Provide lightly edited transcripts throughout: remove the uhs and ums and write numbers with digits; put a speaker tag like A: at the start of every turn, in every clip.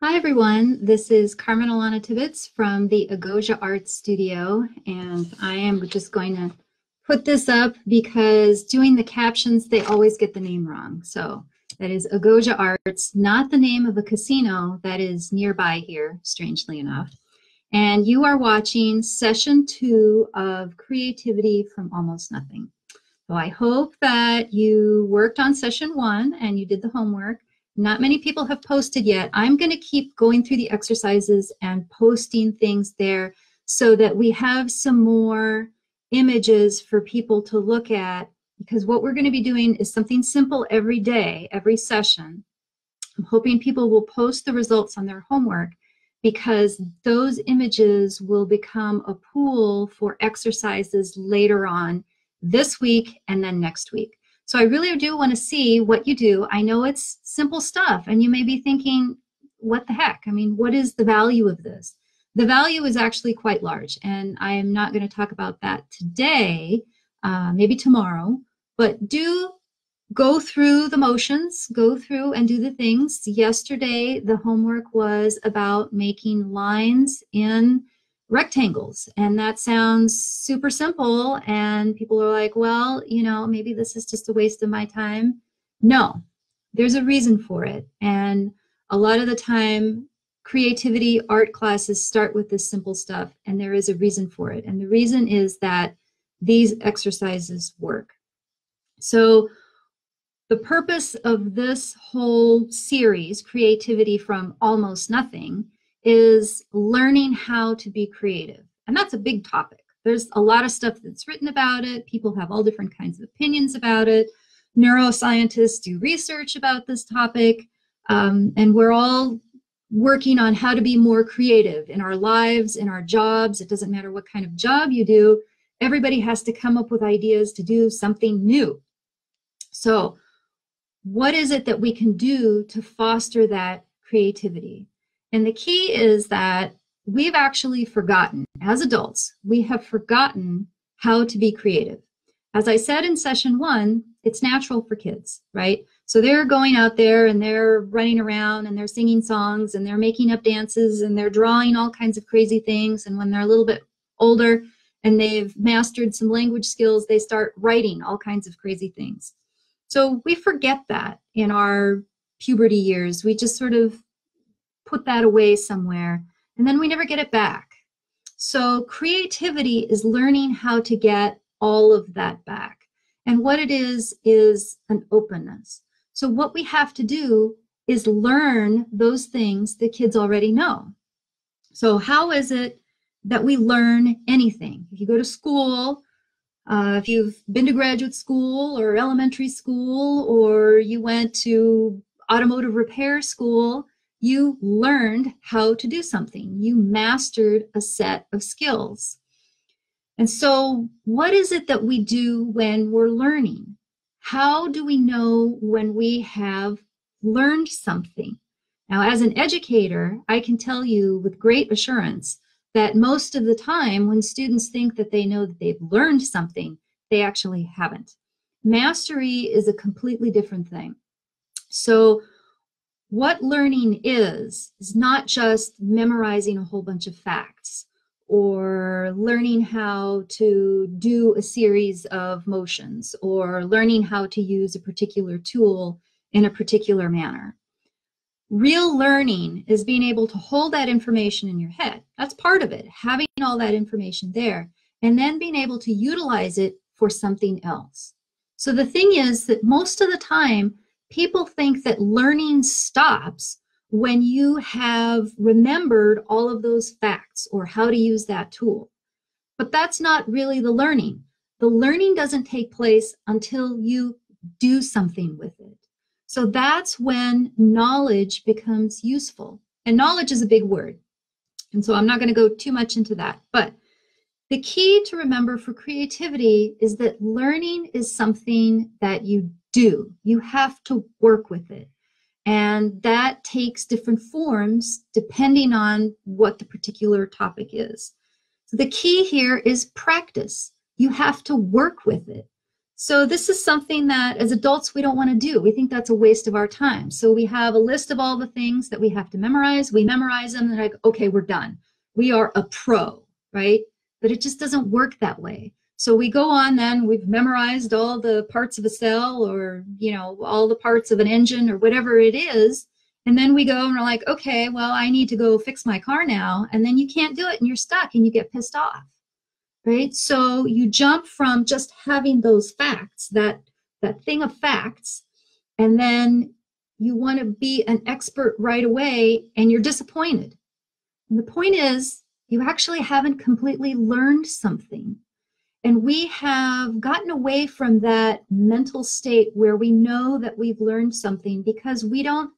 A: Hi everyone, this is Carmen Alana Tibbetts from the Agosia Art Studio, and I am just going to put this up because doing the captions, they always get the name wrong. So that is Agosia Arts, not the name of a casino that is nearby here, strangely enough. And you are watching session 2 of Creativity from Almost Nothing. So I hope that you worked on session 1 and you did the homework. Not many people have posted yet. I'm going to keep going through the exercises and posting things there so that we have some more images for people to look at, because what we're going to be doing is something simple every day, every session. I'm hoping people will post the results on their homework because those images will become a pool for exercises later on this week and then next week. So I really do want to see what you do. I know it's simple stuff, and you may be thinking, what the heck? I mean, what is the value of this? The value is actually quite large, and I am not going to talk about that today, maybe tomorrow, but do go through the motions, go through and do the things. Yesterday, the homework was about making lines in rectangles, and that sounds super simple, and people are like, well, you know, maybe this is just a waste of my time. No, there's a reason for it, and a lot of the time creativity art classes start with this simple stuff, and there is a reason for it, and the reason is that these exercises work. So the purpose of this whole series, Creativity from Almost Nothing, is learning how to be creative. And that's a big topic. There's a lot of stuff that's written about it. People have all different kinds of opinions about it. Neuroscientists do research about this topic. And we're all working on how to be more creative in our lives, in our jobs. It doesn't matter what kind of job you do. Everybody has to come up with ideas to do something new. So what is it that we can do to foster that creativity? And the key is that we've actually forgotten, as adults, we have forgotten how to be creative. As I said in session 1, it's natural for kids, right? So they're going out there and they're running around and they're singing songs and they're making up dances and they're drawing all kinds of crazy things. And when they're a little bit older and they've mastered some language skills, they start writing all kinds of crazy things. So we forget that in our puberty years. We just sort of put that away somewhere, and then we never get it back. So creativity is learning how to get all of that back. And what it is an openness. So what we have to do is learn those things the kids already know. So how is it that we learn anything? If you go to school, if you've been to graduate school or elementary school, or you went to automotive repair school, you learned how to do something. You mastered a set of skills. And so what is it that we do when we're learning? How do we know when we have learned something? Now, as an educator, I can tell you with great assurance that most of the time when students think that they know that they've learned something, they actually haven't. Mastery is a completely different thing. So what learning is not just memorizing a whole bunch of facts or learning how to do a series of motions or learning how to use a particular tool in a particular manner. Real learning is being able to hold that information in your head. That's part of it, having all that information there, and then being able to utilize it for something else. So the thing is that most of the time, people think that learning stops when you have remembered all of those facts or how to use that tool. But that's not really the learning. The learning doesn't take place until you do something with it. So that's when knowledge becomes useful. And knowledge is a big word. And so I'm not going to go too much into that. But the key to remember for creativity is that learning is something that you do. You have to work with it. And that takes different forms depending on what the particular topic is. So the key here is practice. You have to work with it. So this is something that as adults we don't want to do. We think that's a waste of our time. So we have a list of all the things that we have to memorize. We memorize them and they're like, okay, we're done. We are a pro, right? But it just doesn't work that way. So we go on then, we've memorized all the parts of a cell or, you know, all the parts of an engine or whatever it is. And then we go and we're like, okay, well, I need to go fix my car now. And then you can't do it and you're stuck and you get pissed off. Right? So you jump from just having those facts, that thing of facts, and then you want to be an expert right away and you're disappointed. And the point is, you actually haven't completely learned something. And we have gotten away from that mental state where we know that we've learned something because we don't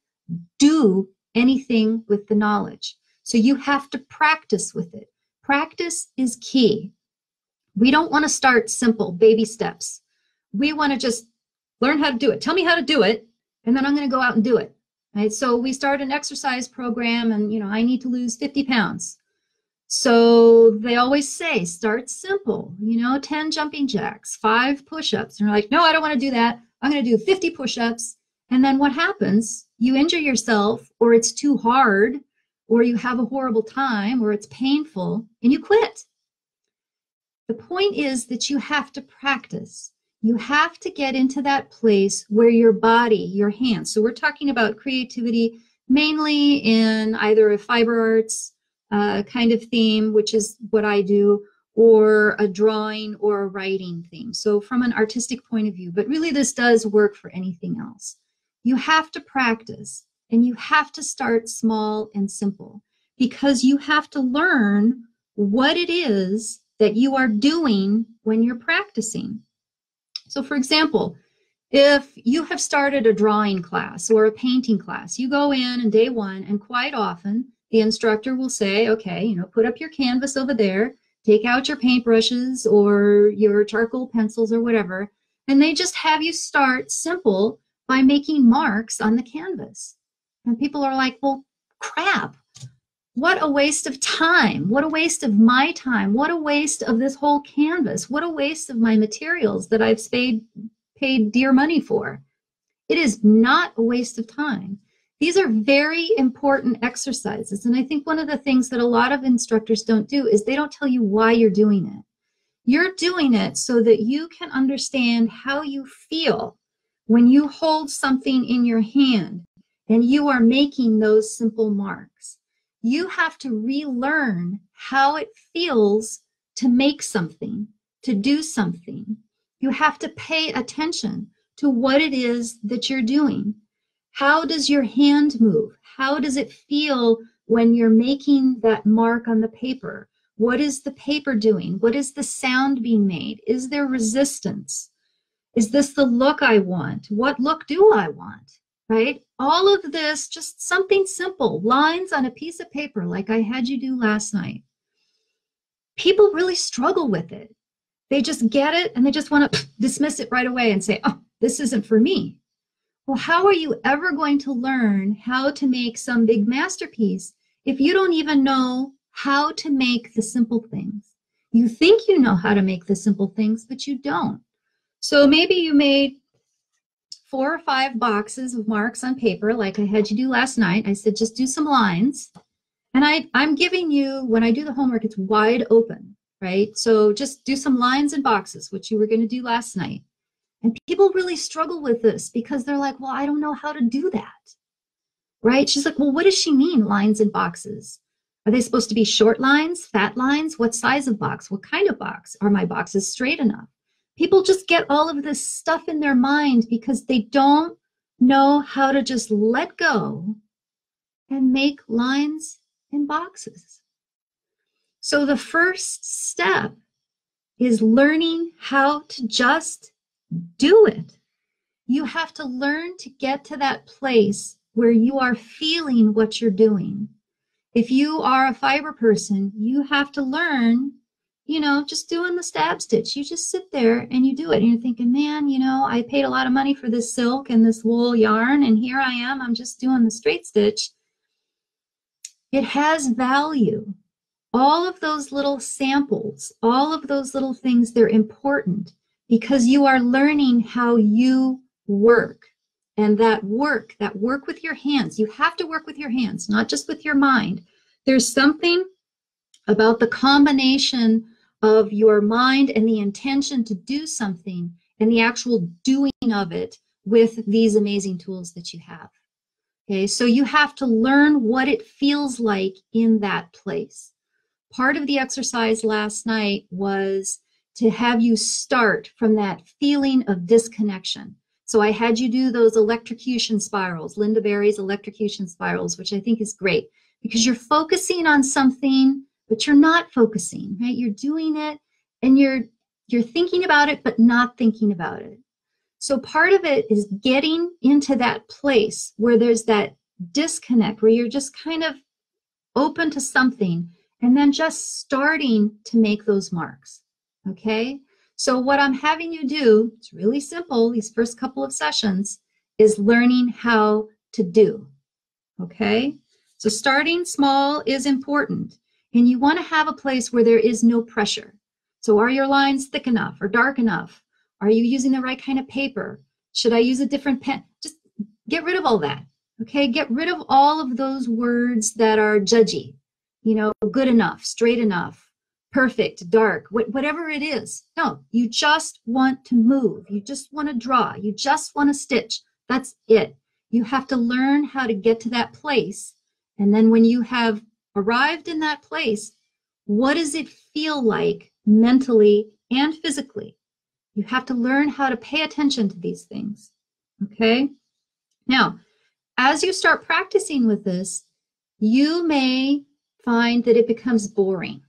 A: do anything with the knowledge. So you have to practice with it. Practice is key. We don't want to start simple, baby steps. We want to just learn how to do it. Tell me how to do it, and then I'm going to go out and do it. Right? So we start an exercise program, and I need to lose 50 pounds. So they always say, start simple. 10 jumping jacks, 5 push-ups. And you're like, no, I don't want to do that. I'm going to do 50 push-ups. And then what happens? You injure yourself, or it's too hard, or you have a horrible time, or it's painful, and you quit. The point is that you have to practice. You have to get into that place where your body, your hands, so we're talking about creativity mainly in either a fiber arts kind of theme, which is what I do, or a drawing or a writing theme. So from an artistic point of view, but really this does work for anything else. You have to practice and you have to start small and simple because you have to learn what it is that you are doing when you're practicing. So for example, if you have started a drawing class or a painting class, you go in on day one and quite often the instructor will say, okay, put up your canvas over there, take out your paintbrushes or your charcoal pencils or whatever, and they just have you start simple by making marks on the canvas. And people are like, well, crap. What a waste of time. What a waste of my time. What a waste of this whole canvas. What a waste of my materials that I've paid dear money for. It is not a waste of time. These are very important exercises. And I think one of the things that a lot of instructors don't do is they don't tell you why you're doing it. You're doing it so that you can understand how you feel when you hold something in your hand and you are making those simple marks. You have to relearn how it feels to make something, to do something. You have to pay attention to what it is that you're doing. How does your hand move? How does it feel when you're making that mark on the paper? What is the paper doing? What is the sound being made? Is there resistance? Is this the look I want? What look do I want? Right? All of this, just something simple, lines on a piece of paper like I had you do last night. People really struggle with it. They just get it and they just want to dismiss it right away and say, oh, this isn't for me. Well, how are you ever going to learn how to make some big masterpiece if you don't even know how to make the simple things? You think you know how to make the simple things, but you don't. So maybe you made 4 or 5 boxes of marks on paper like I had you do last night. I said, just do some lines. And I'm giving you, when I do the homework, it's wide open, right? So just do some lines and boxes, which you were going to do last night. And people really struggle with this because they're like, well, I don't know how to do that, right? She's like, well, what does she mean, lines and boxes? Are they supposed to be short lines, fat lines? What size of box? What kind of box? Are my boxes straight enough? People just get all of this stuff in their mind because they don't know how to just let go and make lines and boxes. So the first step is learning how to just do it. You have to learn to get to that place where you are feeling what you're doing. If you are a fiber person, you have to learn, just doing the stab stitch. You just sit there and you do it. And you're thinking, man, I paid a lot of money for this silk and this wool yarn, and here I am, I'm just doing the straight stitch. It has value. All of those little samples, all of those little things, they're important because you are learning how you work. And that work with your hands, you have to work with your hands, not just with your mind. There's something about the combination of your mind and the intention to do something and the actual doing of it with these amazing tools that you have. Okay, so you have to learn what it feels like in that place. Part of the exercise last night was to have you start from that feeling of disconnection. So I had you do those electrocution spirals, Linda Berry's electrocution spirals, which I think is great because you're focusing on something, but you're not focusing, right? You're doing it and you're thinking about it, but not thinking about it. So part of it is getting into that place where there's that disconnect, where you're just kind of open to something and then just starting to make those marks, okay? So what I'm having you do, it's really simple, these first couple of sessions, is learning how to do, okay? So starting small is important, and you want to have a place where there is no pressure. So are your lines thick enough or dark enough? Are you using the right kind of paper? Should I use a different pen? Just get rid of all that, okay? Get rid of all of those words that are judgy, you know, good enough, straight enough, perfect, dark, whatever it is. No, you just want to move. You just want to draw. You just want to stitch. That's it. You have to learn how to get to that place. And then when you have arrived in that place, what does it feel like mentally and physically? You have to learn how to pay attention to these things, okay? Now, as you start practicing with this, you may find that it becomes boring,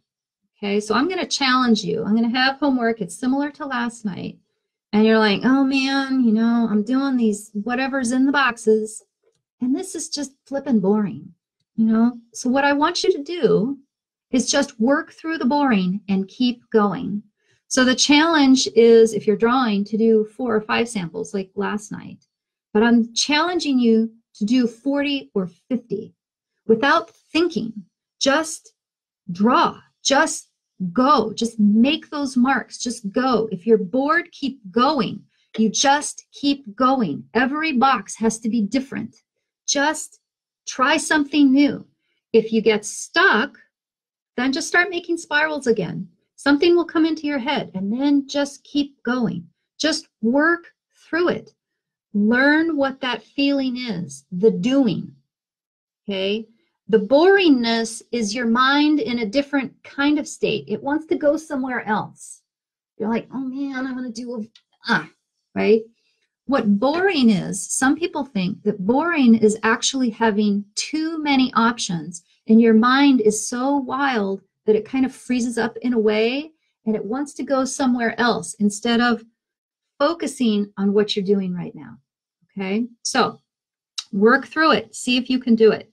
A: okay? So I'm going to challenge you. I'm going to have homework. It's similar to last night. And you're like, oh man, you know, I'm doing these whatever's in the boxes, and this is just flipping boring, you know? So what I want you to do is just work through the boring and keep going. So the challenge is, if you're drawing, to do 4 or 5 samples like last night. But I'm challenging you to do 40 or 50 without thinking. Just draw. Just go. Just make those marks. Just go. If you're bored, keep going. You just keep going. Every box has to be different. Just try something new. If you get stuck, then just start making spirals again. Something will come into your head, and then just keep going. Just work through it. Learn what that feeling is, the doing, okay? The boringness is your mind in a different kind of state. It wants to go somewhere else. You're like, oh man, I want to do right? What boring is, some people think that boring is actually having too many options, and your mind is so wild that it kind of freezes up in a way and it wants to go somewhere else instead of focusing on what you're doing right now, okay? So work through it, see if you can do it.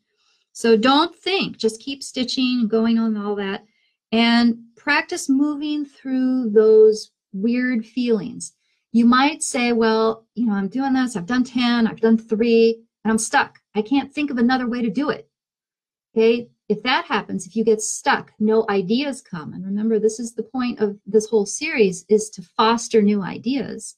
A: So don't think, just keep stitching and going on all that, and practice moving through those weird feelings. You might say, well, you know, I'm doing this, I've done 10, I've done 3, and I'm stuck. I can't think of another way to do it, okay? If that happens, if you get stuck, no ideas come. And remember, this is the point of this whole series, is to foster new ideas.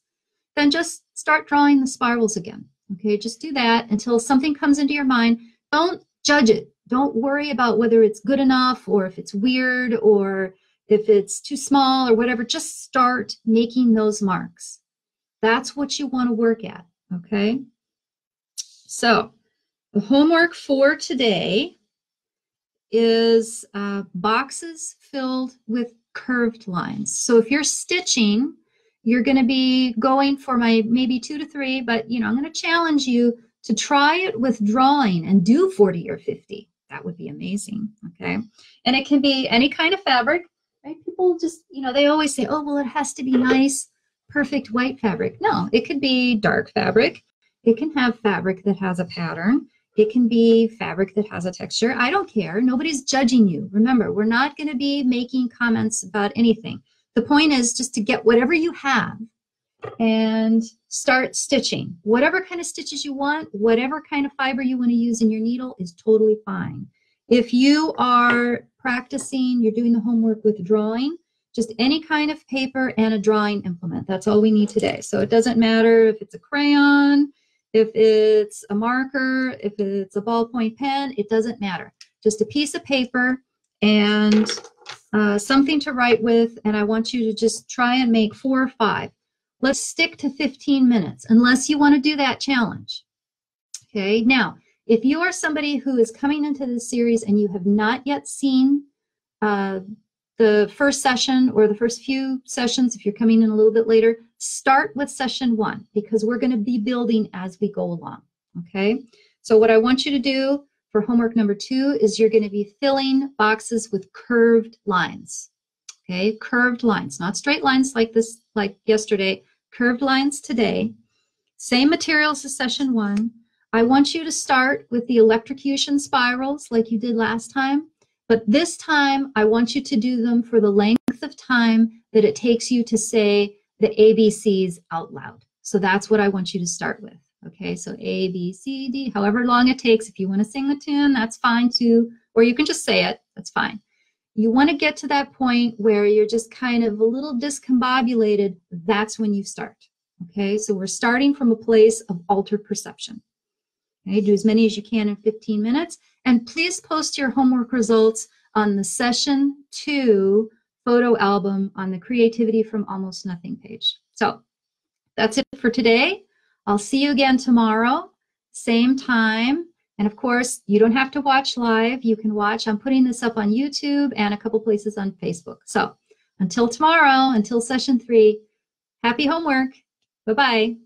A: Then just start drawing the spirals again. Okay, just do that until something comes into your mind. Don't judge it. Don't worry about whether it's good enough or if it's weird or if it's too small or whatever. Just start making those marks. That's what you want to work at. Okay, so the homework for today is boxes filled with curved lines. So if you're stitching, you're going to be going for my maybe 2 to 3, but you know, I'm going to challenge you to try it with drawing and do 40 or 50. That would be amazing, okay? And it can be any kind of fabric, right? People just, you know, they always say, oh, well, it has to be nice, perfect white fabric. No, it could be dark fabric. It can have fabric that has a pattern. It can be fabric that has a texture. I don't care. Nobody's judging you. Remember, we're not going to be making comments about anything. The point is just to get whatever you have and start stitching. Whatever kind of stitches you want, whatever kind of fiber you want to use in your needle is totally fine. If you are practicing, you're doing the homework with drawing, Just any kind of paper and a drawing implement. That's all we need today. So it doesn't matter if it's a crayon, if it's a marker, if it's a ballpoint pen, it doesn't matter. Just a piece of paper and something to write with, and I want you to just try and make 4 or 5. Let's stick to 15 minutes, unless you want to do that challenge. Okay, now, if you are somebody who is coming into this series and you have not yet seen the first session or the first few sessions, if you're coming in a little bit later, start with session 1, because we're going to be building as we go along. Okay, so what I want you to do for homework number 2 is you're going to be filling boxes with curved lines. Okay, curved lines, not straight lines like this, like yesterday, curved lines today. Same materials as session 1. I want you to start with the electrocution spirals like you did last time, but this time I want you to do them for the length of time that it takes you to say the ABCs out loud. So that's what I want you to start with. Okay, so A, B, C, D, however long it takes. If you want to sing the tune, that's fine too, or you can just say it, that's fine. You want to get to that point where you're just kind of a little discombobulated, that's when you start. Okay, so we're starting from a place of altered perception. Okay, do as many as you can in 15 minutes, and please post your homework results on the session 2 photo album on the Creativity from Almost Nothing page. So that's it for today. I'll see you again tomorrow, same time. And of course, you don't have to watch live. You can watch, I'm putting this up on YouTube and a couple places on Facebook. So until tomorrow, until session 3, happy homework. Bye-bye.